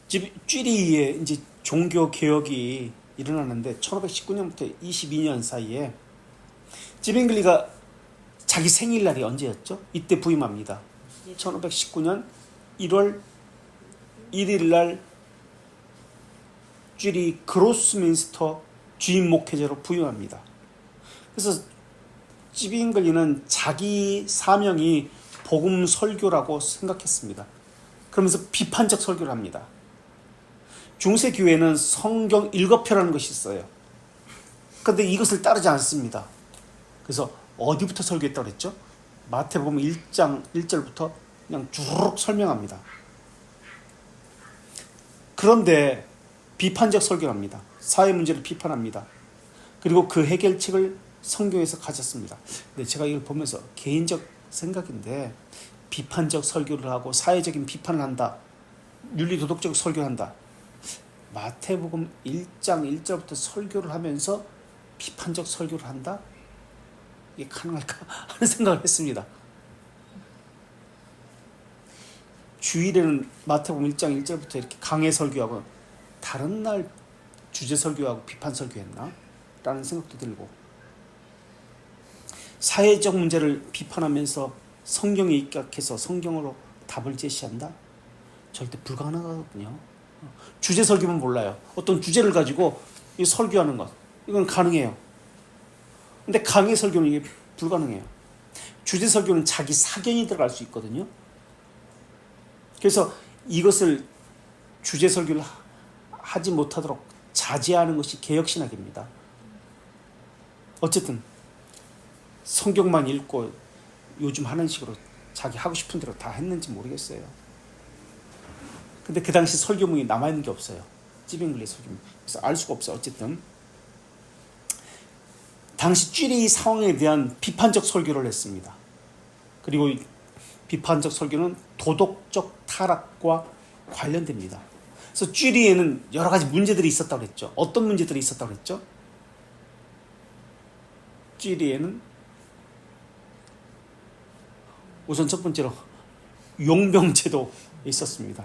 쥐리의 이제 종교 개혁이 일어나는데 1519년부터 22년 사이에 찌빙글리가 자기 생일날이 언제였죠? 이때 부임합니다. 1519년 1월 1일날 쥐리 그로스민스터 주임 목회자로 부임합니다. 그래서 찌빙글리는 자기 사명이 복음 설교라고 생각했습니다. 그러면서 비판적 설교를 합니다. 중세 교회는 성경 일거표라는 것이 있어요. 그런데 이것을 따르지 않습니다. 그래서 어디부터 설교했다고 그랬죠? 마태복음 1장 1절부터 그냥 주르륵 설명합니다. 그런데 비판적 설교를 합니다. 사회 문제를 비판합니다. 그리고 그 해결책을 성경에서 가졌습니다. 근데 제가 이걸 보면서 개인적 생각인데 비판적 설교를 하고 사회적인 비판을 한다. 윤리도덕적 설교를 한다. 마태복음 1장 1절부터 설교를 하면서 비판적 설교를 한다? 이게 가능할까 하는 생각을 했습니다. 주일에는 마태복음 1장 1절부터 이렇게 강해 설교하고 다른 날 주제 설교하고 비판 설교했나? 라는 생각도 들고 사회적 문제를 비판하면서 성경에 입각해서 성경으로 답을 제시한다? 절대 불가능하거든요. 주제 설교면 몰라요. 어떤 주제를 가지고 설교하는 것 이건 가능해요. 근데 강의 설교는 이게 불가능해요. 주제 설교는 자기 사견이 들어갈 수 있거든요. 그래서 이것을 주제 설교를 하지 못하도록 자제하는 것이 개혁신학입니다. 어쨌든 성경만 읽고 요즘 하는 식으로 자기 하고 싶은 대로 다 했는지 모르겠어요. 근데 그 당시 설교문이 남아있는 게 없어요. 찌빙글리 설교문. 그래서 알 수가 없어요. 어쨌든 당시 쥐리 상황에 대한 비판적 설교를 했습니다. 그리고 비판적 설교는 도덕적 타락과 관련됩니다. 그래서 쥐리에는 여러 가지 문제들이 있었다고 했죠. 어떤 문제들이 있었다고 했죠? 쥐리에는 우선 첫 번째로 용병제도 있었습니다.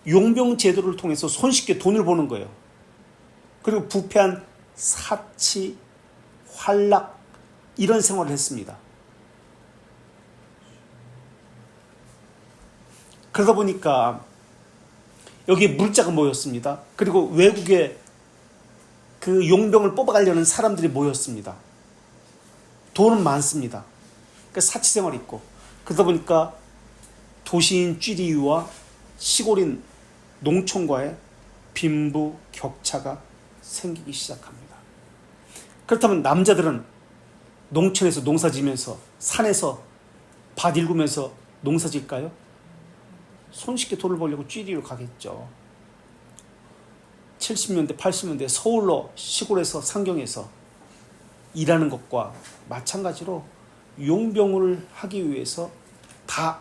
용병제도를 통해서 손쉽게 돈을 버는 거예요. 그리고 부패한 사치, 활락 이런 생활을 했습니다. 그러다 보니까 여기에 물자가 모였습니다. 그리고 외국에 그 용병을 뽑아가려는 사람들이 모였습니다. 돈은 많습니다. 그러니까 사치 생활이 있고 그러다 보니까 도시인 쥐리유와 시골인 농촌과의 빈부 격차가 생기기 시작합니다. 그렇다면 남자들은 농촌에서 농사 지면서 산에서 밭 일구면서 농사 질까요? 손쉽게 돈을 벌려고 쥐리로 가겠죠. 70년대 80년대 서울로 시골에서 상경에서 일하는 것과 마찬가지로 용병을 하기 위해서 다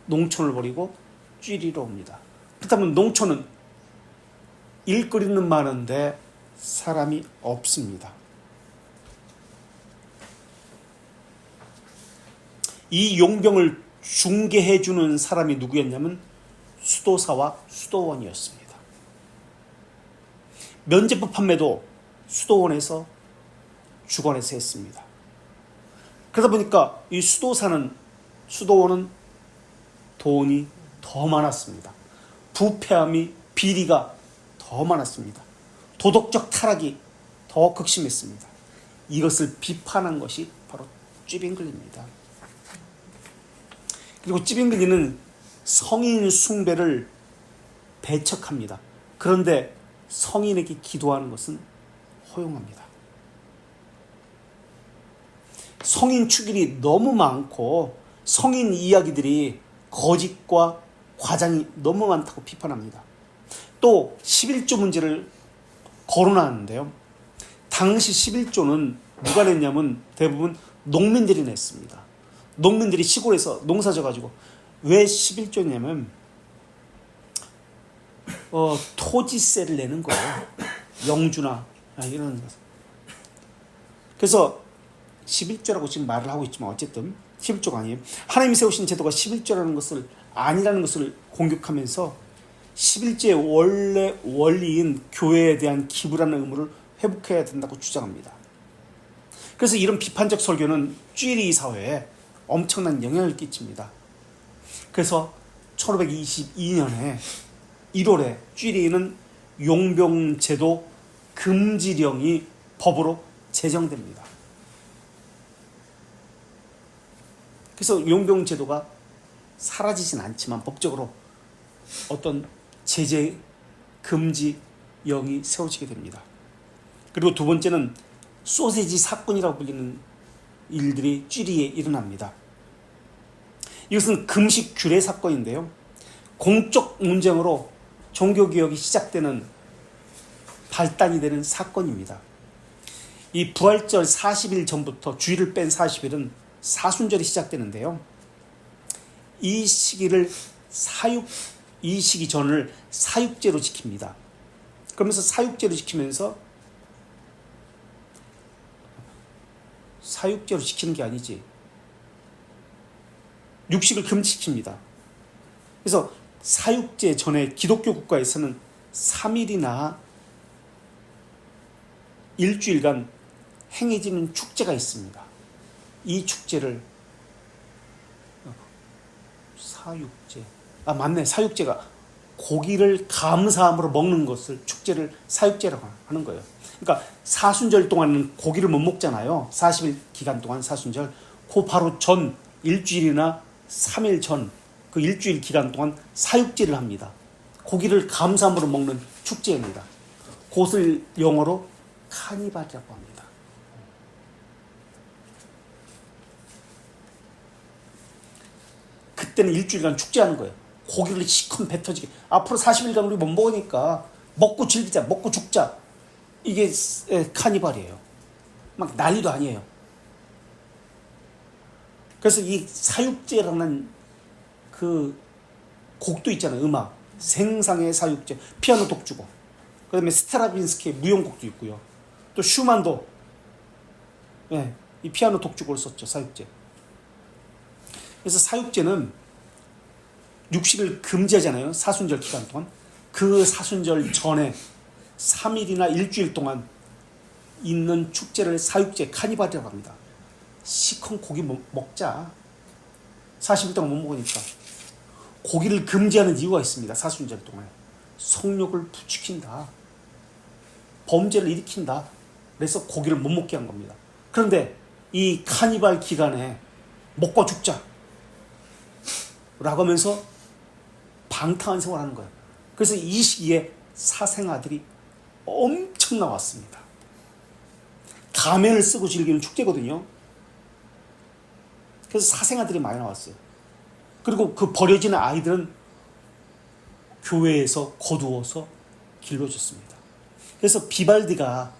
농촌을 버리고 쥐리로 옵니다. 그렇다면 농촌은 일거리는 많은데 사람이 없습니다. 이 용병을 중개해주는 사람이 누구였냐면 수도사와 수도원이었습니다. 면제부 판매도 수도원에서 주관해서 했습니다. 그러다 보니까 이 수도원은 돈이 더 많았습니다. 부패함이 비리가 더 많았습니다. 도덕적 타락이 더 극심했습니다. 이것을 비판한 것이 바로 쥐빙글리입니다. 그리고 찌빙글리는 성인 숭배를 배척합니다. 그런데 성인에게 기도하는 것은 허용합니다. 성인 축일이 너무 많고 성인 이야기들이 거짓과 과장이 너무 많다고 비판합니다. 또 11조 문제를 거론하는데요. 당시 11조는 누가 냈냐면 대부분 농민들이 냈습니다. 농민들이 시골에서 농사 져가지고 왜 11조냐면 토지세를 내는 거예요. 영주나 이런 것. 그래서 11조라고 지금 말을 하고 있지만 어쨌든 11조가 아니에요. 하나님이 세우신 제도가 11조라는 것을 아니라는 것을 공격하면서 11조의 원래 원리인 교회에 대한 기부라는 의무를 회복해야 된다고 주장합니다. 그래서 이런 비판적 설교는 쥐리 사회에 엄청난 영향을 끼칩니다. 그래서 1522년에 1월에 쥐리는 용병제도 금지령이 법으로 제정됩니다. 그래서 용병제도가 사라지진 않지만 법적으로 어떤 제재 금지령이 세워지게 됩니다. 그리고 두 번째는 소세지 사건이라고 불리는 일들이 쥐리에 일어납니다. 이것은 금식 규례 사건인데요. 공적 논쟁으로 종교개혁이 시작되는 발단이 되는 사건입니다. 이 부활절 40일 전부터 주일을 뺀 40일은 사순절이 시작되는데요. 이 시기 전을 사육제로 지킵니다. 그러면서 사육제로 지키는 게 아니지. 육식을 금지시킵니다. 그래서 사육제 전에 기독교 국가에서는 3일이나 일주일간 행해지는 축제가 있습니다. 이 축제를 사육제가 고기를 감사함으로 먹는 것을 축제를 사육제라고 하는 거예요. 그러니까 사순절 동안은 고기를 못 먹잖아요. 40일 기간 동안 사순절. 그 바로 전 일주일이나 3일 전 그 일주일 기간 동안 사육제를 합니다. 고기를 감사함으로 먹는 축제입니다. 그것을 영어로 카니발이라고 합니다. 그때는 일주일간 축제하는 거예요. 고기를 시커먼 배 터지게. 앞으로 40일간 우리 못 먹으니까 먹고 즐기자, 먹고 죽자. 이게 카니발이에요. 막 난리도 아니에요. 그래서 이 사육제라는 그 곡도 있잖아요. 음악. 생상의 사육제. 피아노 독주곡. 그 다음에 스트라빈스키의 무용곡도 있고요. 또 슈만도 이 피아노 독주곡을 썼죠. 사육제. 그래서 사육제는 육식을 금지하잖아요. 사순절 기간 동안. 그 사순절 전에 3일이나 일주일 동안 있는 축제를 사육제 카니발이라고 합니다. 시커먼 고기 먹자. 40일 동안 못 먹으니까. 고기를 금지하는 이유가 있습니다. 사순절 동안. 성욕을 부추긴다. 범죄를 일으킨다. 그래서 고기를 못 먹게 한 겁니다. 그런데 이 카니발 기간에 먹고 죽자 라고 하면서 방탕한 생활을 하는 거예요. 그래서 이 시기에 사생아들이 엄청 나왔습니다. 가면을 쓰고 즐기는 축제거든요. 그래서 사생아들이 많이 나왔어요. 그리고 그 버려지는 아이들은 교회에서 거두어서 길러줬습니다. 그래서 비발디가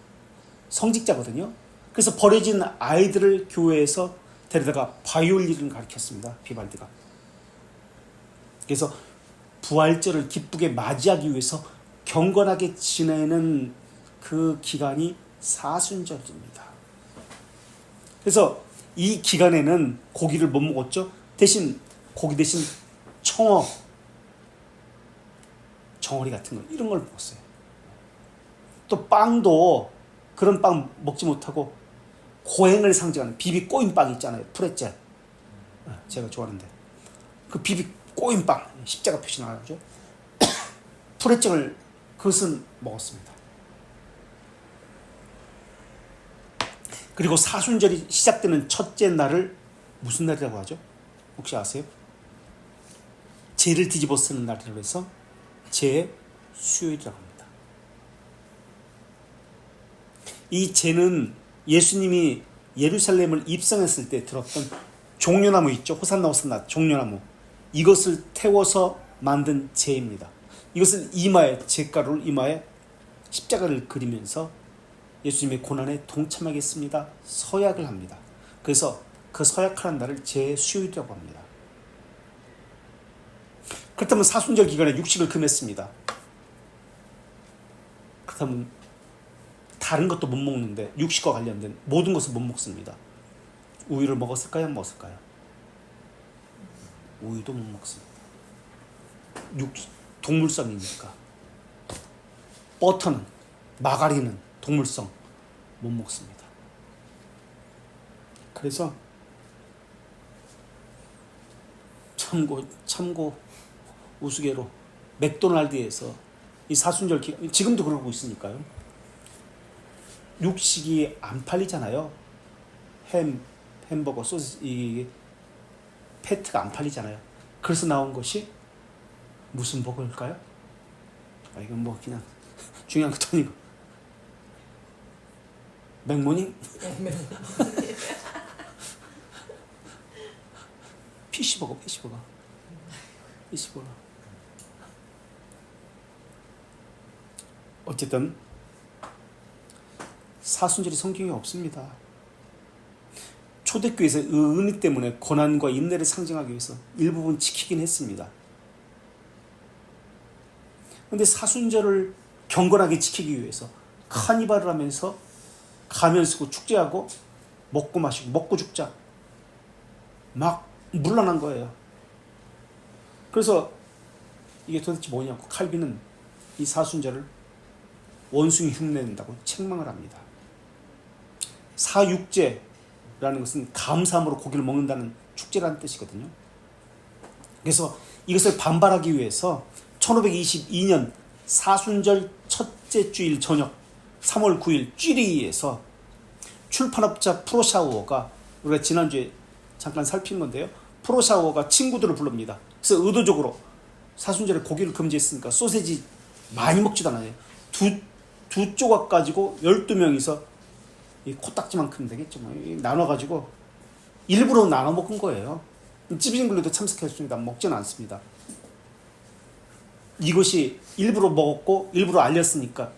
성직자거든요. 그래서 버려진 아이들을 교회에서 데려다가 바이올린을 가르쳤습니다. 비발디가. 그래서 부활절을 기쁘게 맞이하기 위해서 경건하게 지내는 그 기간이 사순절입니다. 그래서 이 기간에는 고기를 못 먹었죠. 고기 대신 정어리 같은 거 이런 걸 먹었어요. 또 빵도 그런 빵 먹지 못하고 고행을 상징하는 비비 꼬인 빵 있잖아요. 프레첼. 제가 좋아하는데 그 비비 꼬인 빵 십자가 표시 나가죠. 프레첼을 그것은 먹었습니다. 그리고 사순절이 시작되는 첫째 날을 무슨 날이라고 하죠? 혹시 아세요? 죄를 뒤집어 쓰는 날이라고 해서 죄의 수요일이라고 합니다. 이 죄는 예수님이 예루살렘을 입성했을 때 들었던 종려나무 있죠? 호산나 호산나 종려나무. 이것을 태워서 만든 죄입니다. 이것을 죄가루를 이마에 십자가를 그리면서 예수님의 고난에 동참하겠습니다. 서약을 합니다. 그래서 그 서약하는 날을 죄의 수요일이라고 합니다. 그렇다면 사순절 기간에 육식을 금했습니다. 그렇다면 다른 것도 못 먹는데 육식과 관련된 모든 것을 못 먹습니다. 우유를 먹었을까요? 안 먹었을까요? 우유도 못 먹습니다. 동물성이니까. 버터는, 마가린은 동물성 못 먹습니다. 그래서 참고 우스개로 맥도날드에서 이 사순절 기간, 지금도 그러고 있으니까요. 육식이 안 팔리잖아요. 햄버거, 소스, 이 패트가 안 팔리잖아요. 그래서 나온 것이 무슨 버거일까요? 이건 뭐 그냥 중요한 것도 아니고. 맥모닝? 피시버거. 어쨌든 사순절이 성경에 없습니다. 초대교회에서 은혜 때문에 고난과 인내를 상징하기 위해서 일부분 지키긴 했습니다. 그런데 사순절을 경건하게 지키기 위해서 카니발을 하면서 가면 쓰고 축제하고 먹고 마시고 먹고 죽자 막 물러난 거예요. 그래서 이게 도대체 뭐냐고 칼빈은 이 사순절을 원숭이 흉내낸다고 책망을 합니다. 사육제라는 것은 감사함으로 고기를 먹는다는 축제라는 뜻이거든요. 그래서 이것을 반발하기 위해서 1522년 사순절 첫째 주일 저녁 3월 9일 쥐리히에서 출판업자 프로샤우어가, 우리가 지난주에 잠깐 살핀 건데요, 프로샤우어가 친구들을 부릅니다. 그래서 의도적으로 사순절에 고기를 금지했으니까 소세지 많이 먹지도 않아요. 두 조각 가지고 12명이서 이 코딱지만큼 되겠죠. 나눠가지고 일부러 나눠 먹은 거예요. 찌빙글리도 참석했습니다. 먹지는 않습니다. 이것이 일부러 먹었고 일부러 알렸으니까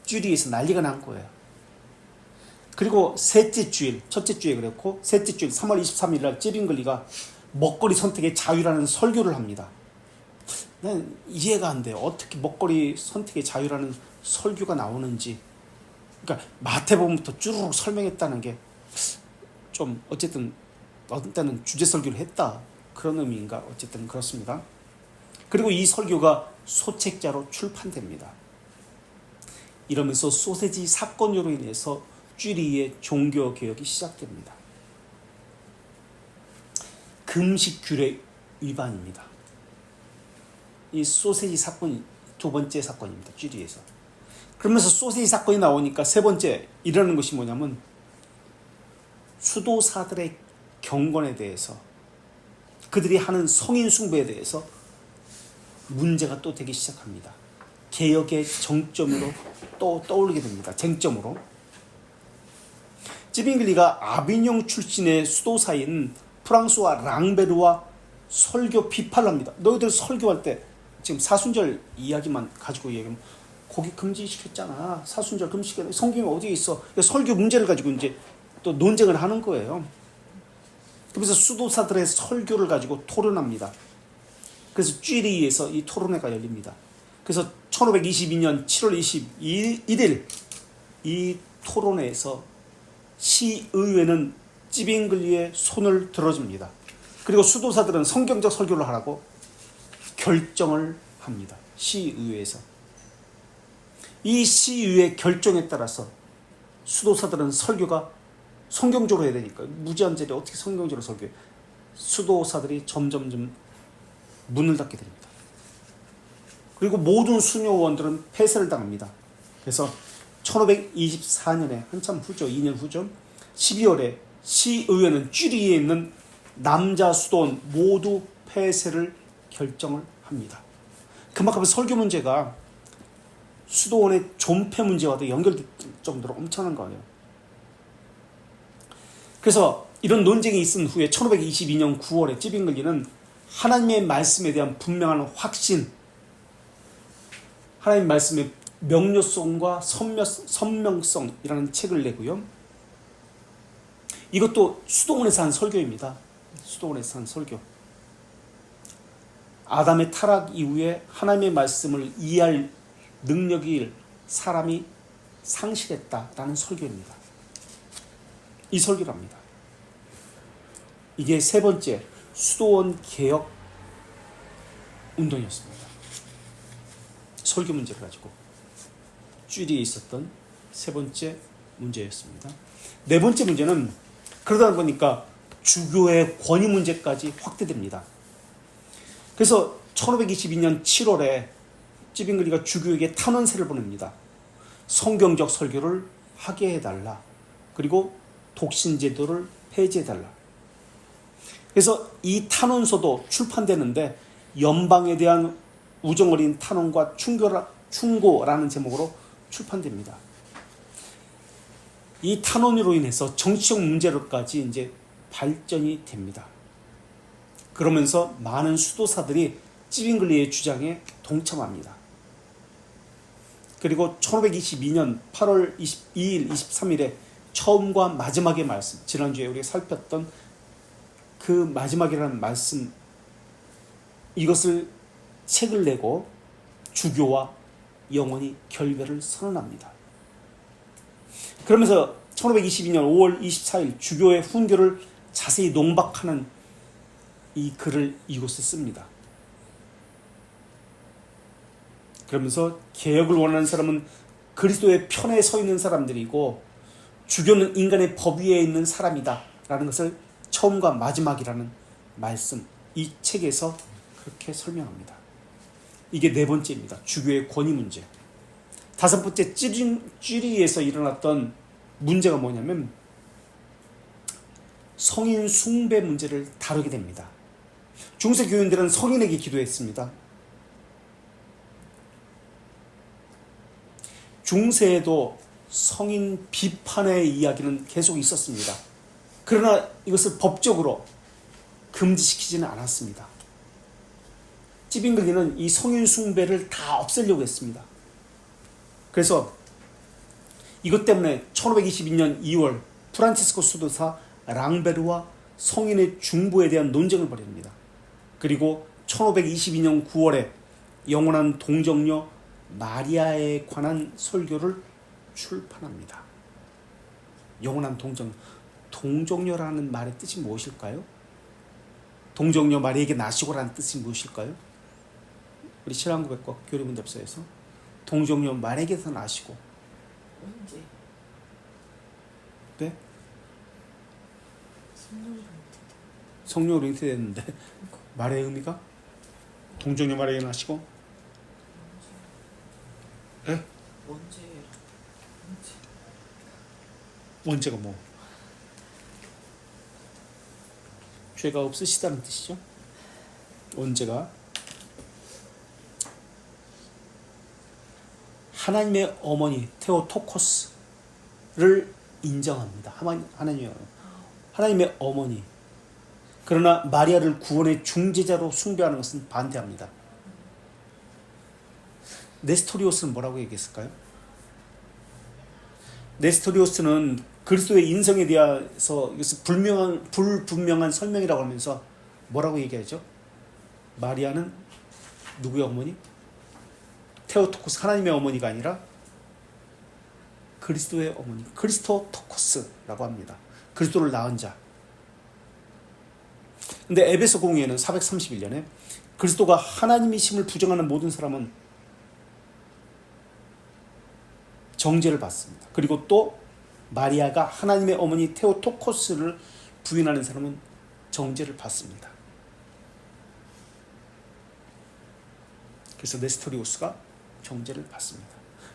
쥐리에서 난리가 난 거예요. 그리고 셋째 주일, 첫째 주에 그랬고 셋째 주일 3월 23일 날 찌빙글리가 먹거리 선택의 자유라는 설교를 합니다. 난 이해가 안 돼요. 어떻게 먹거리 선택의 자유라는 설교가 나오는지. 그러니까 마태복음부터 쭈루룩 설명했다는 게 좀 어쨌든 어떤 때는 주제 설교를 했다 그런 의미인가, 어쨌든 그렇습니다. 그리고 이 설교가 소책자로 출판됩니다. 이러면서 소세지 사건으로 인해서 쥐리히의 종교 개혁이 시작됩니다. 금식 규례 위반입니다. 이 소세지 사건이 두 번째 사건입니다. 쥐리히에서. 그러면서 소세지 사건이 나오니까 세 번째 일어나는 것이 뭐냐면 수도사들의 경건에 대해서, 그들이 하는 성인 숭배에 대해서 문제가 또 되기 시작합니다. 개혁의 정점으로 또 떠오르게 됩니다. 쟁점으로. 찌빙글리가 아비뇽 출신의 수도사인 프랑스와 랑베르와 설교 비판을 합니다. 너희들 설교할 때 지금 사순절 이야기만 가지고 얘기하면 고기 금지시켰잖아. 사순절 금지시켰, 성경에 어디에 있어? 설교 문제를 가지고 이제 또 논쟁을 하는 거예요. 그래서 수도사들의 설교를 가지고 토론합니다. 그래서 쥐리히에서 이 토론회가 열립니다. 그래서 1522년 7월 21일 이 토론회에서 시의회는 찌빙글리의 손을 들어줍니다. 그리고 수도사들은 성경적 설교를 하라고 결정을 합니다. 시의회에서. 이 시의회 결정에 따라서 수도사들은 설교가 성경적으로 해야 되니까, 무지한제를 어떻게 성경적으로 설교해. 수도사들이 점점점 문을 닫게 됩니다. 그리고 모든 수녀원들은 폐쇄를 당합니다. 그래서 1524년에 한참 후죠, 2년 후죠, 12월에 시의회는 쥐리히에 있는 남자 수도원 모두 폐쇄를 결정을 합니다. 그만큼 설교 문제가 수도원의 존폐 문제와도 연결될 정도로 엄청난 거예요. 그래서 이런 논쟁이 있은 후에 1522년 9월에 찌빙글리는 하나님의 말씀에 대한 분명한 확신, 하나님 말씀의 명료성과 선명성이라는 책을 내고요. 이것도 수도원에서 한 설교입니다. 수도원에서 한 설교. 아담의 타락 이후에 하나님의 말씀을 이해할 능력을 사람이 상실했다라는 설교입니다. 이 설교를 합니다. 이게 세 번째 수도원 개혁 운동이었습니다. 설교 문제를 가지고 쥐리에 있었던 세 번째 문제였습니다. 네 번째 문제는 그러다 보니까 주교의 권위 문제까지 확대됩니다. 그래서 1522년 7월에 찌빙글리가 주교에게 탄원서를 보냅니다. 성경적 설교를 하게 해달라. 그리고 독신제도를 폐지해달라. 그래서 이 탄원서도 출판되는데 연방에 대한 우정어린 탄원과 충고라는 제목으로 출판됩니다. 이 탄원으로 인해서 정치적 문제로까지 이제 발전이 됩니다. 그러면서 많은 수도사들이 찌빙글리의 주장에 동참합니다. 그리고 1522년 8월 22일, 23일에 처음과 마지막의 말씀, 지난주에 우리가 살폈던 그 마지막이라는 말씀, 이것을 책을 내고 주교와 영원히 결별을 선언합니다. 그러면서 1522년 5월 24일 주교의 훈계를 자세히 농박하는 이 글을 이곳에 씁니다. 그러면서 개혁을 원하는 사람은 그리스도의 편에 서 있는 사람들이고 주교는 인간의 법 위에 있는 사람이다 라는 것을 처음과 마지막이라는 말씀, 이 책에서 그렇게 설명합니다. 이게 네 번째입니다. 주교의 권위 문제. 다섯 번째, 쥐리에서 일어났던 문제가 뭐냐면 성인 숭배 문제를 다루게 됩니다. 중세 교인들은 성인에게 기도했습니다. 중세에도 성인 비판의 이야기는 계속 있었습니다. 그러나 이것을 법적으로 금지시키지는 않았습니다. 찌빙글리는 이 성인 숭배를 다 없애려고 했습니다. 그래서 이것 때문에 1522년 2월 프란치스코 수도사 랑베르와 성인의 중보에 대한 논쟁을 벌입니다. 그리고 1522년 9월에 영원한 동정녀 마리아에 관한 설교를 출판합니다. 영원한 동정녀라는 말의 뜻이 무엇일까요? 동정녀 마리아에게 나시고라는 뜻이 무엇일까요? 우리 신앙고백과 교리문답서에서 동정녀 마리아에게서 나시고 언제? 네? 성령으로 성령으로 잉태됐는데 말의 의미가 동정녀 마리아에게 나시고 네? 언제? 원죄가 뭐? 죄가 없으시다는 뜻이죠. 원죄가 하나님의 어머니 테오토코스를 인정합니다. 하나님의 어머니. 그러나 마리아를 구원의 중재자로 숭배하는 것은 반대합니다. 네스토리오스는 뭐라고 얘기했을까요? 네스토리오스는 그리스도의 인성에 대해서 이것을 불분명한 설명이라고 하면서 뭐라고 얘기하죠? 마리아는 누구의 어머니? 테오토코스, 하나님의 어머니가 아니라 그리스도의 어머니, 그리스토토코스라고 합니다. 그리스도를 낳은 자. 근데 에베소 공의회는 431년에 그리스도가 하나님이심을 부정하는 모든 사람은 정죄를 받습니다. 그리고 또 마리아가 하나님의 어머니 테오토코스를 부인하는 사람은 정죄를 받습니다. 그래서 네스토리오스가 정죄를 받습니다.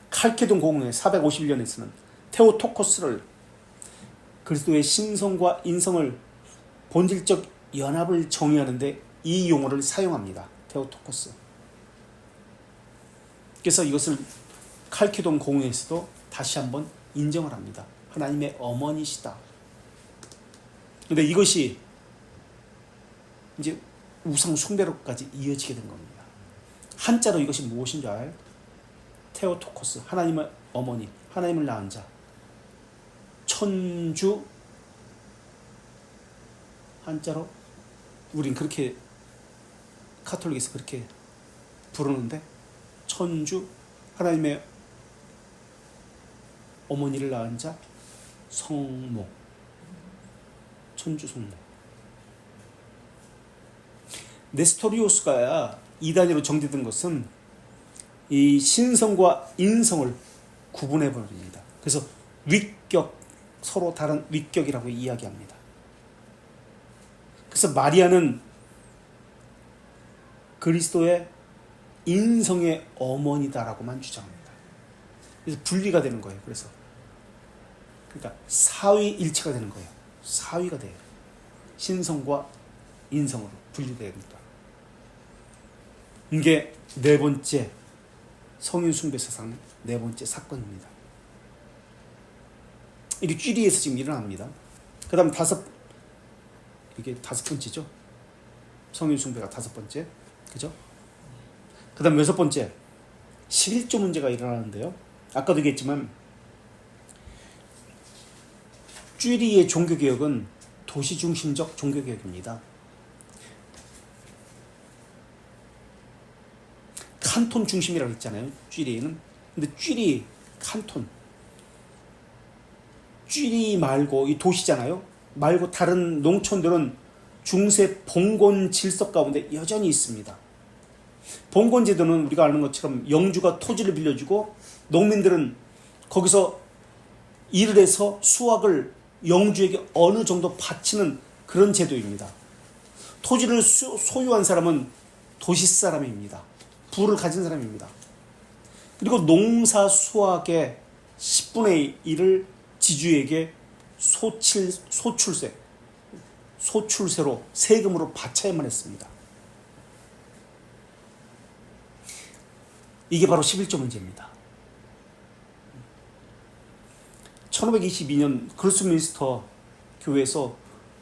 칼케돈 공회 451년에서는 테오토코스를 그리스도의 신성과 인성을 본질적 연합을 정의하는데 이 용어를 사용합니다. 테오토코스. 그래서 이것을 칼케돈 공회에서도 다시 한번 인정을 합니다. 하나님의 어머니시다. 그런데 이것이 이제 우상 숭배로까지 이어지게 된 겁니다. 한자로 이것이 무엇인 줄 알아요? 테오토코스, 하나님의 어머니, 하나님을 낳은 자. 천주, 한자로 우린 그렇게 카톨릭에서 그렇게 부르는데, 천주, 하나님의 어머니를 낳은 자, 성모, 천주 성모. 네스토리오스가 이 단위로 정제된 것은 이 신성과 인성을 구분해 버립니다. 그래서 위격, 서로 다른 위격이라고 이야기합니다. 그래서 마리아는 그리스도의 인성의 어머니다라고만 주장합니다. 그래서 분리가 되는 거예요. 그러니까 사위일체가 되는 거예요. 사위가 돼요. 신성과 인성으로 분리됩니다. 이게 네 번째 성인 숭배 사상 네 번째 사건입니다. 이게 쥐리에서 지금 일어납니다. 그 다음 이게 다섯 번째죠. 성인 숭배가 다섯 번째. 그죠? 그 다음 여섯 번째 11조 문제가 일어나는데요. 아까도 얘기했지만 쥐리의 종교개혁은 도시중심적 종교개혁입니다. 칸톤 중심이라고 했잖아요. 쥐리는. 근데 쥐리, 칸톤. 쥐리 말고 이 도시잖아요. 말고 다른 농촌들은 중세 봉건 질서 가운데 여전히 있습니다. 봉건 제도는 우리가 아는 것처럼 영주가 토지를 빌려주고 농민들은 거기서 일을 해서 수확을 영주에게 어느 정도 바치는 그런 제도입니다. 토지를 소유한 사람은 도시 사람입니다. 부를 가진 사람입니다. 그리고 농사 수확의 10분의 1을 지주에게 소출세로 세금으로 바쳐야만 했습니다. 이게 바로 11조 문제입니다. 1522년 크리스민스터 교회에서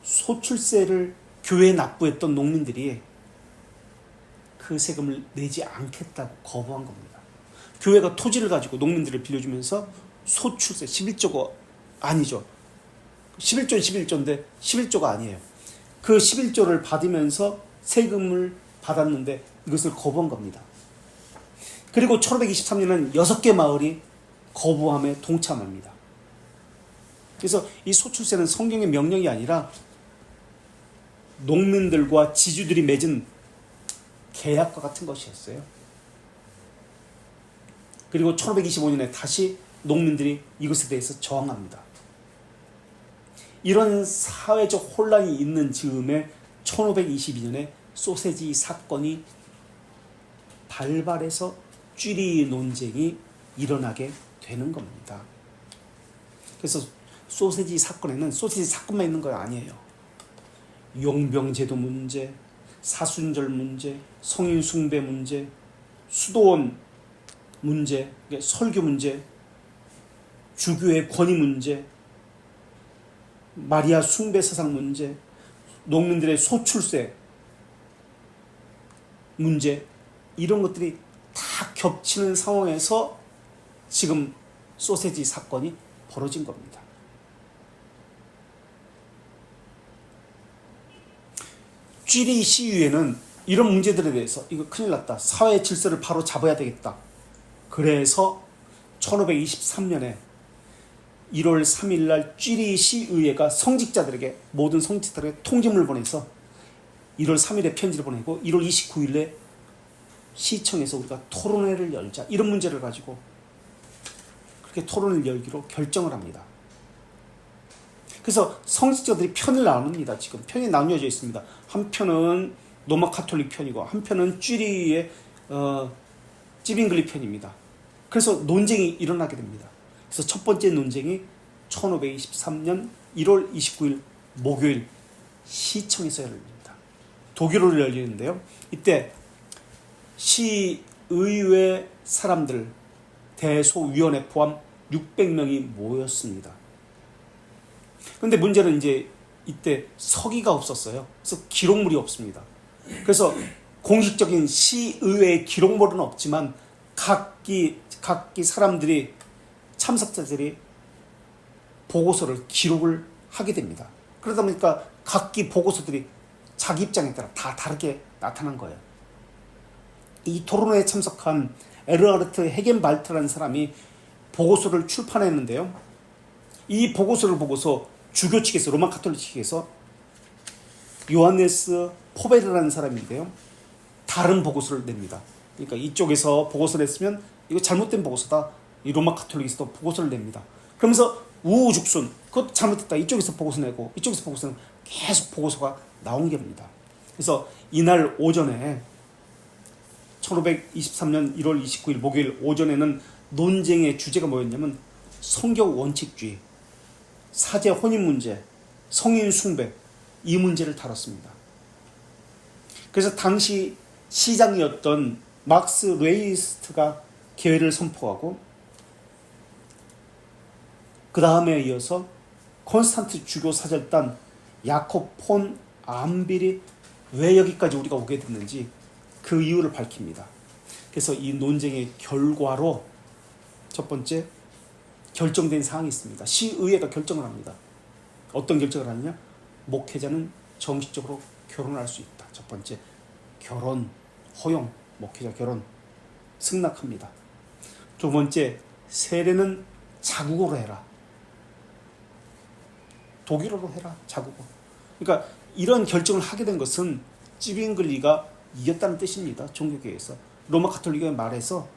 소출세를 교회에 납부했던 농민들이 그 세금을 내지 않겠다고 거부한 겁니다. 교회가 토지를 가지고 농민들을 빌려주면서 소출세 11조가 아니죠. 11조는 11조인데 11조가 아니에요. 그 11조를 받으면서 세금을 받았는데 이것을 거부한 겁니다. 그리고 1523년은 6개 마을이 거부함에 동참합니다. 그래서 이 소출세는 성경의 명령이 아니라 농민들과 지주들이 맺은 계약과 같은 것이었어요. 그리고 1525년에 다시 농민들이 이것에 대해서 저항합니다. 이런 사회적 혼란이 있는 즈음에 1522년에 소세지 사건이 발발해서 쥐리 논쟁이 일어나게 되는 겁니다. 그래서 소세지 사건에는 소세지 사건만 있는 거 아니에요. 용병제도 문제, 사순절 문제, 성인 숭배 문제, 수도원 문제, 설교 문제, 주교의 권위 문제, 마리아 숭배 사상 문제, 농민들의 소출세 문제, 이런 것들이 다 겹치는 상황에서 지금 소세지 사건이 벌어진 겁니다. 쥐리 시위에는 이런 문제들에 대해서 이거 큰일 났다. 사회 질서를 바로 잡아야 되겠다. 그래서 1523년에 1월 3일 날 쥐리 시의회가 성직자들에게 모든 성직자들에게 통지문을 보내서 1월 3일에 편지를 보내고 1월 29일에 시청에서 우리가 토론회를 열자. 이런 문제를 가지고 그렇게 토론을 열기로 결정을 합니다. 그래서 성직자들이 편을 나눕니다. 지금 편이 나뉘어져 있습니다. 한 편은 로마 카톨릭 편이고 한 편은 쥐리의 찌빙글리 편입니다. 그래서 논쟁이 일어나게 됩니다. 그래서 첫 번째 논쟁이 1523년 1월 29일 목요일 시청에서 열립니다. 독일어로 열리는데요. 이때 시의회 사람들 대소위원회 포함 600명이 모였습니다. 그런데 문제는 이제 이때 서기가 없었어요. 그래서 기록물이 없습니다. 그래서 공식적인 시의회의 기록물은 없지만 각기 사람들이 참석자들이 보고서를 기록을 하게 됩니다. 그러다 보니까 각기 보고서들이 자기 입장에 따라 다 다르게 나타난 거예요. 이 토론회에 참석한 에르하르트 헤겐발트라는 사람이 보고서를 출판했는데요. 이 보고서를 보고서 주교 측에서 로마 카톨릭 측에서 요하네스 포베르라는 사람인데요. 다른 보고서를 냅니다. 그러니까 이쪽에서 보고서를 냈으면 이거 잘못된 보고서다. 이 로마 카톨릭에서도 보고서를 냅니다. 그러면서 우후죽순 그것도 잘못됐다. 이쪽에서 보고서 내고 이쪽에서 보고서 내고 계속 보고서가 나온 겁니다. 그래서 이날 오전에 1523년 1월 29일 목요일 오전에는 논쟁의 주제가 뭐였냐면 성경 원칙주의, 사제 혼인 문제, 성인 숭배 이 문제를 다뤘습니다. 그래서 당시 시장이었던 막스 레이스트가 개회를 선포하고 그 다음에 이어서 콘스탄트 주교 사절단 야콥 폰 암빌이 왜 여기까지 우리가 오게 됐는지 그 이유를 밝힙니다. 그래서 이 논쟁의 결과로 첫 번째 결정된 사항이 있습니다. 시의회가 결정을 합니다. 어떤 결정을 하느냐? 목회자는 정식적으로 결혼할 수 있다. 첫 번째 결혼 허용, 목회자 결혼 승낙합니다. 두 번째 세례는 자국어로 해라. 독일어로 해라. 자국어. 그러니까 이런 결정을 하게 된 것은 찌빙글리가 이겼다는 뜻입니다. 종교계에서 로마 카톨릭의 말에서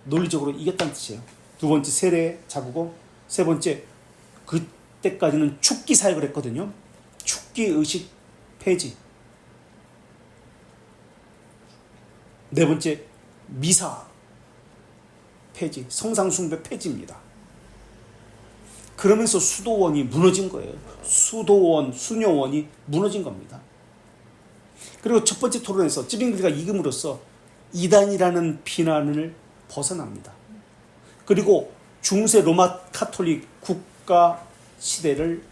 논리적으로 이겼다는 뜻이에요. 두 번째 세례 자국어, 세 번째 그때까지는 축기 사역을 했거든요. 축기 의식 폐지. 네 번째 미사 폐지, 성상 숭배 폐지입니다. 그러면서 수도원이 무너진 거예요. 수도원, 수녀원이 무너진 겁니다. 그리고 첫 번째 토론에서 찌빙글리가 이김으로써 이단이라는 비난을 벗어납니다. 그리고 중세 로마 카톨릭 국가 시대를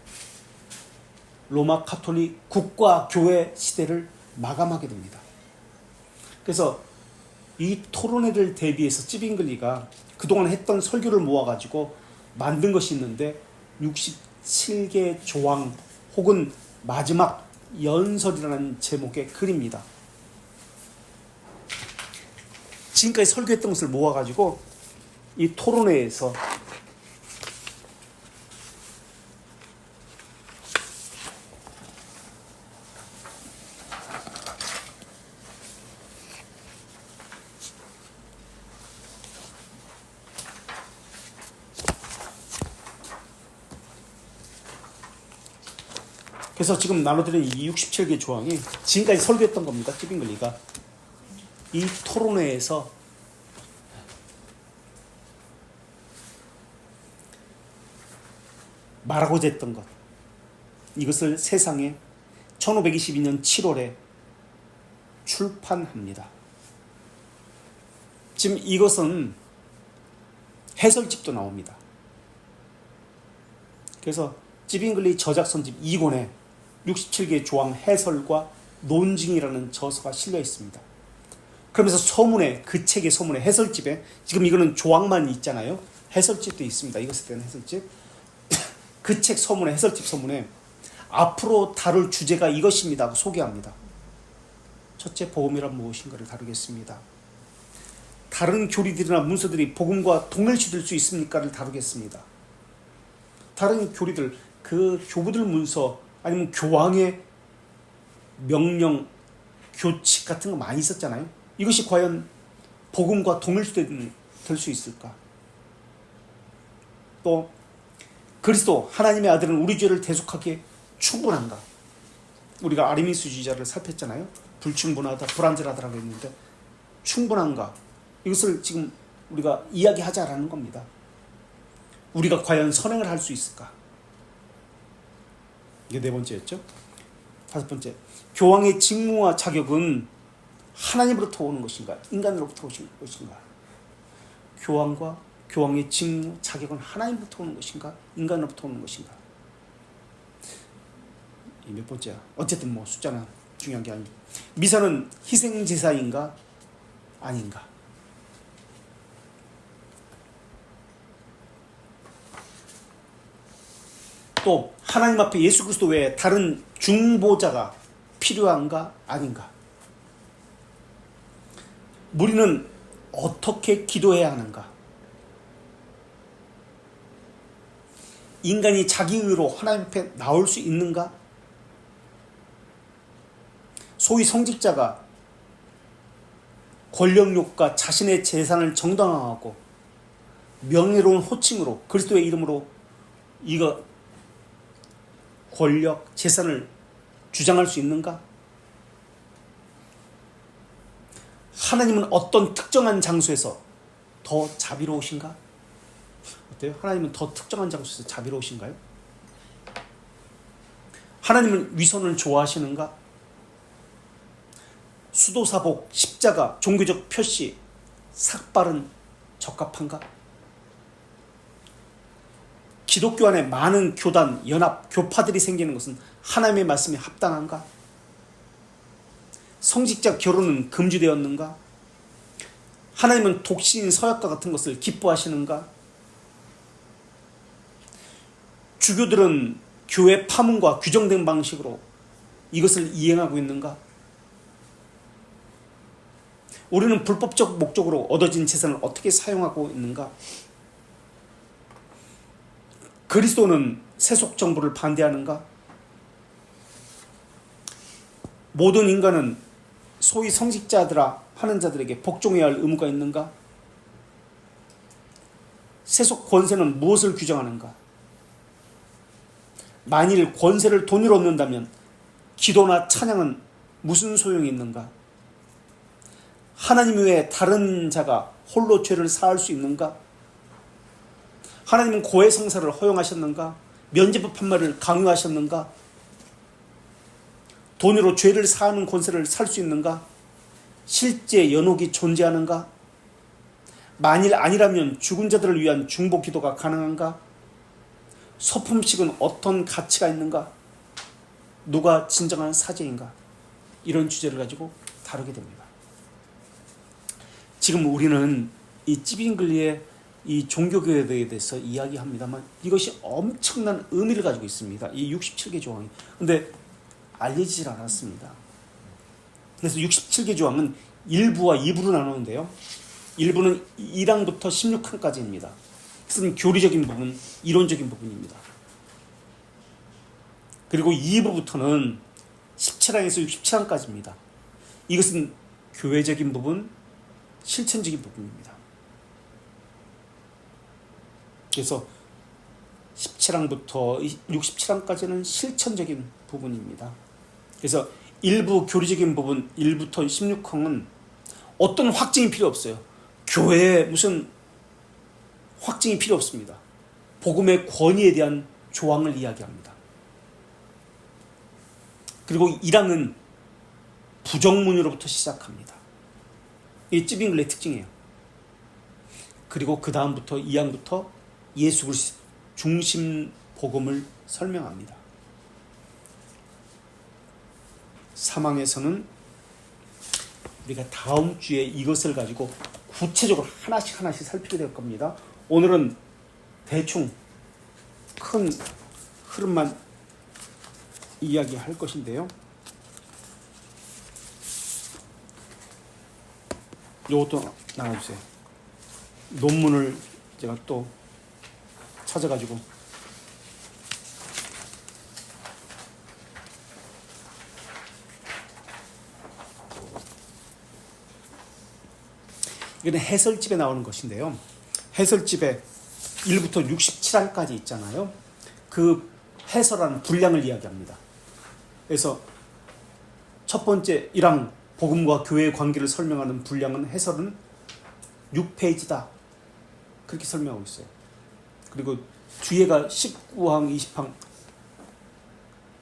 로마 카톨릭 국가 교회 시대를 마감하게 됩니다. 그래서 이 토론회를 대비해서 찌빙글리가 그동안 했던 설교를 모아가지고 만든 것이 있는데 67개 조항 혹은 마지막 연설이라는 제목의 글입니다. 지금까지 설교했던 것을 모아가지고 이 토론회에서 그래서 지금 나눠드린 이 67개 조항이 지금까지 설교했던 겁니다. 찌빙글리가 이 토론회에서 말하고자 했던 것, 이것을 세상에 1522년 7월에 출판합니다. 지금 이것은 해설집도 나옵니다. 그래서 찌빙글리 저작선집 2권에 67개 조항 해설과 논증이라는 저서가 실려 있습니다. 그러면서 서문에, 그 책의 서문에, 해설집에, 지금 이거는 조항만 있잖아요. 해설집도 있습니다. 이것에 대한 해설집. 그 책 서문에, 해설집 서문에 앞으로 다룰 주제가 이것입니다 하고 소개합니다. 첫째, 복음이란 무엇인가를 다루겠습니다. 다른 교리들이나 문서들이 복음과 동일시될 수 있습니까를 다루겠습니다. 다른 교리들, 그 교부들 문서 아니면 교황의 명령, 교칙 같은 거 많이 있었잖아요. 이것이 과연 복음과 동일시될 수 있을까? 또 그리스도 하나님의 아들은 우리 죄를 대속하기에 충분한가? 우리가 아르미스주의자를 살폈잖아요. 불충분하다, 불완전하다라고 했는데 충분한가? 이것을 지금 우리가 이야기하자라는 겁니다. 우리가 과연 선행을 할 수 있을까? 이게 네 번째였죠. 다섯 번째, 교황의 직무와 자격은 하나님으로부터 오는 것인가, 인간으로부터 오는 것인가? 교황의 직무, 자격은 하나님부터 오는 것인가, 인간으로부터 오는 것인가? 이 몇 번째야. 어쨌든 뭐 숫자는 중요한 게 아닙니다. 미사는 희생 제사인가, 아닌가? 또 하나님 앞에 예수 그리스도 외에 다른 중보자가 필요한가, 아닌가? 우리는 어떻게 기도해야 하는가? 인간이 자기 의로 하나님 앞에 나올 수 있는가? 소위 성직자가 권력욕과 자신의 재산을 정당화하고 명예로운 호칭으로 그리스도의 이름으로 이거 권력, 재산을 주장할 수 있는가? 하나님은 어떤 특정한 장소에서 더 자비로우신가? 어때요? 하나님은 더 특정한 장소에서 자비로우신가요? 하나님은 위선을 좋아하시는가? 수도사복, 십자가, 종교적 표시, 삭발은 적합한가? 기독교 안에 많은 교단, 연합, 교파들이 생기는 것은 하나님의 말씀에 합당한가? 성직자 결혼은 금지되었는가? 하나님은 독신인 서약과 같은 것을 기뻐하시는가? 주교들은 교회 파문과 규정된 방식으로 이것을 이행하고 있는가? 우리는 불법적 목적으로 얻어진 재산을 어떻게 사용하고 있는가? 그리스도는 세속 정부를 반대하는가? 모든 인간은 소위 성직자들아 하는 자들에게 복종해야 할 의무가 있는가? 세속 권세는 무엇을 규정하는가? 만일 권세를 돈으로 얻는다면 기도나 찬양은 무슨 소용이 있는가? 하나님 외에 다른 자가 홀로 죄를 사할 수 있는가? 하나님은 고해성사를 허용하셨는가? 면죄부 판말을 강요하셨는가? 돈으로 죄를 사하는 권세를 살 수 있는가? 실제 연옥이 존재하는가? 만일 아니라면 죽은 자들을 위한 중보 기도가 가능한가? 소품식은 어떤 가치가 있는가? 누가 진정한 사제인가? 이런 주제를 가지고 다루게 됩니다. 지금 우리는 이 찌빙글리의 이 종교교회에 대해서 이야기합니다만 이것이 엄청난 의미를 가지고 있습니다. 이 67개 조항이. 근데 알려지질 않았습니다. 그래서 67개 조항은 1부와 2부로 나누는데요. 1부는 1항부터 16항까지입니다. 그것은 교리적인 부분, 이론적인 부분입니다. 그리고 2부부터는 17항에서 67항까지입니다. 이것은 교회적인 부분, 실천적인 부분입니다. 그래서 17항부터 67항까지는 실천적인 부분입니다. 그래서 일부 교리적인 부분 1부터 16항은 어떤 확증이 필요 없어요. 교회에 무슨 확증이 필요 없습니다. 복음의 권위에 대한 조항을 이야기합니다. 그리고 1항은 부정문으로부터 시작합니다. 이게 찌빙글의 특징이에요. 그리고 그 다음부터 2항부터 예수 그리스도 중심 복음을 설명합니다. 3항에서는 우리가 다음 주에 이것을 가지고 구체적으로 하나씩 살피게 될 겁니다. 오늘은 대충 큰 흐름만 이야기할 것인데요. 이것도 나눠주세요. 논문을 제가 또 찾아가지고 이거는 해설집에 나오는 것인데요. 해설집에 1부터 67항까지 있잖아요. 그 해설하는 분량을 이야기합니다. 그래서 첫 번째 1항 복음과 교회의 관계를 설명하는 분량은 해설은 6페이지다. 그렇게 설명하고 있어요. 그리고 뒤에가 19항, 20항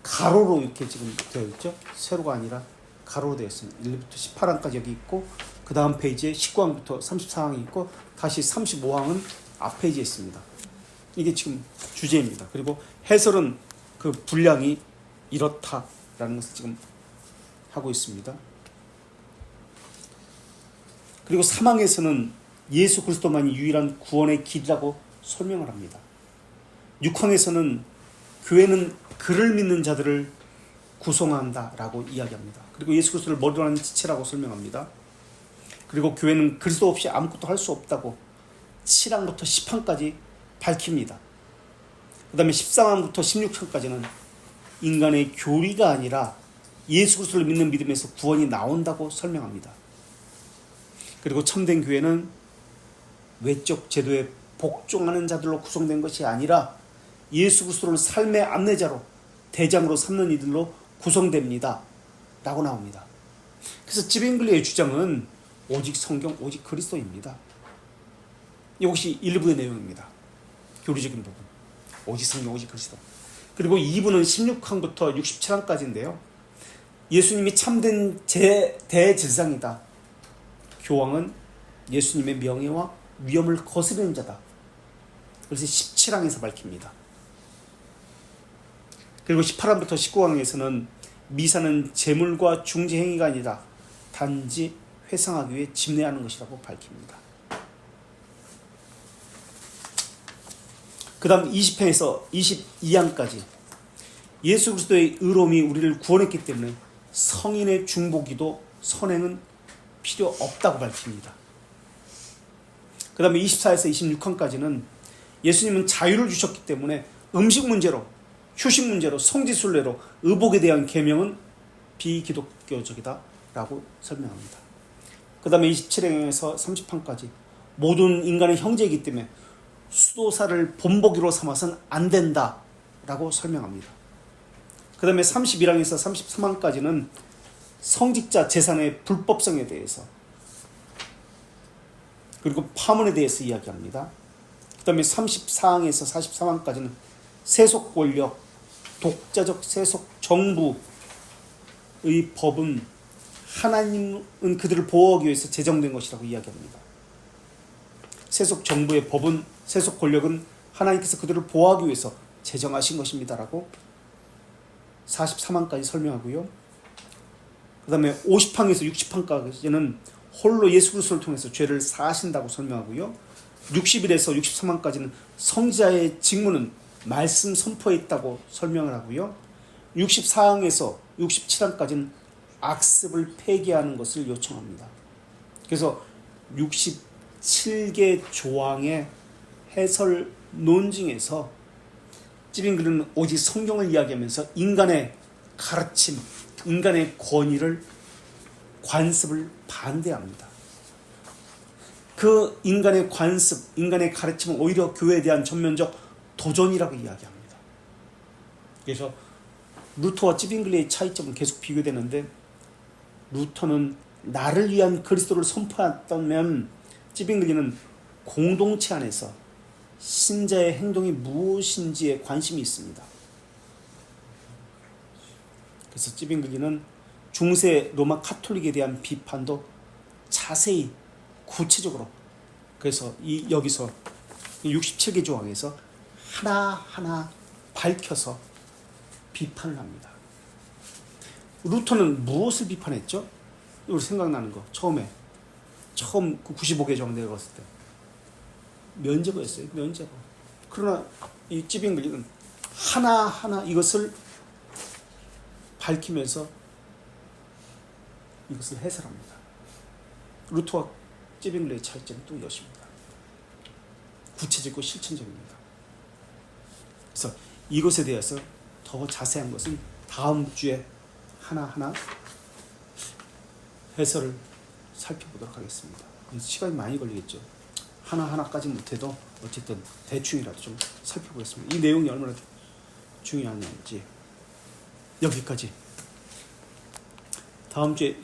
가로로 이렇게 지금 되어 있죠. 세로가 아니라 가로로 되어 있습니다. 1부터 18항까지 여기 있고 그 다음 페이지에 19항부터 34항이 있고 다시 35항은 앞 페이지에 있습니다. 이게 지금 주제입니다. 그리고 해설은 그 분량이 이렇다라는 것을 지금 하고 있습니다. 그리고 3항에서는 예수 그리스도만이 유일한 구원의 길이라고 설명을 합니다. 6항에서는 교회는 그를 믿는 자들을 구성한다라고 이야기합니다. 그리고 예수 그리스도를 머리로 하는 지체라고 설명합니다. 그리고 교회는 그리스도 없이 아무것도 할 수 없다고 7항부터 10항까지 밝힙니다. 그 다음에 13항부터 16항까지는 인간의 교리가 아니라 예수 그리스도를 믿는 믿음에서 구원이 나온다고 설명합니다. 그리고 참된 교회는 외적 제도에 복종하는 자들로 구성된 것이 아니라 예수 그리스도를 삶의 안내자로 대장으로 삼는 이들로 구성됩니다 라고 나옵니다. 그래서 지빙글리의 주장은 오직 성경, 오직 그리스도입니다. 이것이 1부의 내용입니다. 교리적인 부분. 오직 성경, 오직 그리스도. 그리고 2부는 16항부터 67항까지인데요. 예수님이 참된 대제사장이다. 교황은 예수님의 명예와 위엄을 거스르는 자다. 그래서 17항에서 밝힙니다. 그리고 18항부터 19항에서는 미사는 제물과 중재 행위가 아니라 단지 회상하기 위해 집례하는 것이라고 밝힙니다. 그 다음 20회에서 22항까지 예수 그리스도의 의로움이 우리를 구원했기 때문에 성인의 중보기도 선행은 필요 없다고 밝힙니다. 그 다음에 24에서 26항까지는 예수님은 자유를 주셨기 때문에 음식 문제로, 휴식 문제로, 성지순례로 의복에 대한 계명은 비기독교적이다 라고 설명합니다. 그 다음에 27행에서 30항까지 모든 인간의 형제이기 때문에 수도사를 본보기로 삼아서는 안 된다 라고 설명합니다. 그 다음에 31항에서 33항까지는 성직자 재산의 불법성에 대해서 그리고 파문에 대해서 이야기합니다. 그 다음에 34항에서 43항까지는 세속 권력, 독자적 세속 정부의 법은 하나님은 그들을 보호하기 위해서 제정된 것이라고 이야기합니다. 세속 정부의 법은, 세속 권력은 하나님께서 그들을 보호하기 위해서 제정하신 것입니다라고 43항까지 설명하고요. 그 다음에 50항에서 60항까지는 홀로 예수 그리스도를 통해서 죄를 사하신다고 설명하고요. 60일에서 63항까지는 성자의 직무는 말씀 선포에 있다고 설명을 하고요. 64항에서 67항까지는 악습을 폐기하는 것을 요청합니다. 그래서 67개 조항의 해설 논증에서 찌빙글은 오직 성경을 이야기하면서 인간의 가르침, 인간의 권위를, 관습을 반대합니다. 그 인간의 관습, 인간의 가르침은 오히려 교회에 대한 전면적 도전이라고 이야기합니다. 그래서 루터와 찌빙글리의 차이점은 계속 비교되는데, 루터는 나를 위한 그리스도를 선포했다면 찌빙글리는 공동체 안에서 신자의 행동이 무엇인지에 관심이 있습니다. 그래서 찌빙글리는 중세 로마 카톨릭에 대한 비판도 자세히 구체적으로, 그래서 여기서 67개 조항에서 하나하나 밝혀서 비판을 합니다. 루터는 무엇을 비판했죠? 우리 생각나는 거 처음 그 95개 조항 내려갔을 때 면제부였어요. 면제부. 그러나 이 찌빙글리는 하나하나 이것을 밝히면서 이것을 해설합니다. 루터와 찌빙글리의 차이점은 또 이것입니다. 구체적이고 실천적입니다. 그래서 이것에 대해서 더 자세한 것은 다음 주에 하나하나 해설을 살펴보도록 하겠습니다. 시간이 많이 걸리겠죠. 하나하나까지 못해도 어쨌든 대충이라도 좀 살펴보겠습니다. 이 내용이 얼마나 중요한지. 여기까지. 다음 주에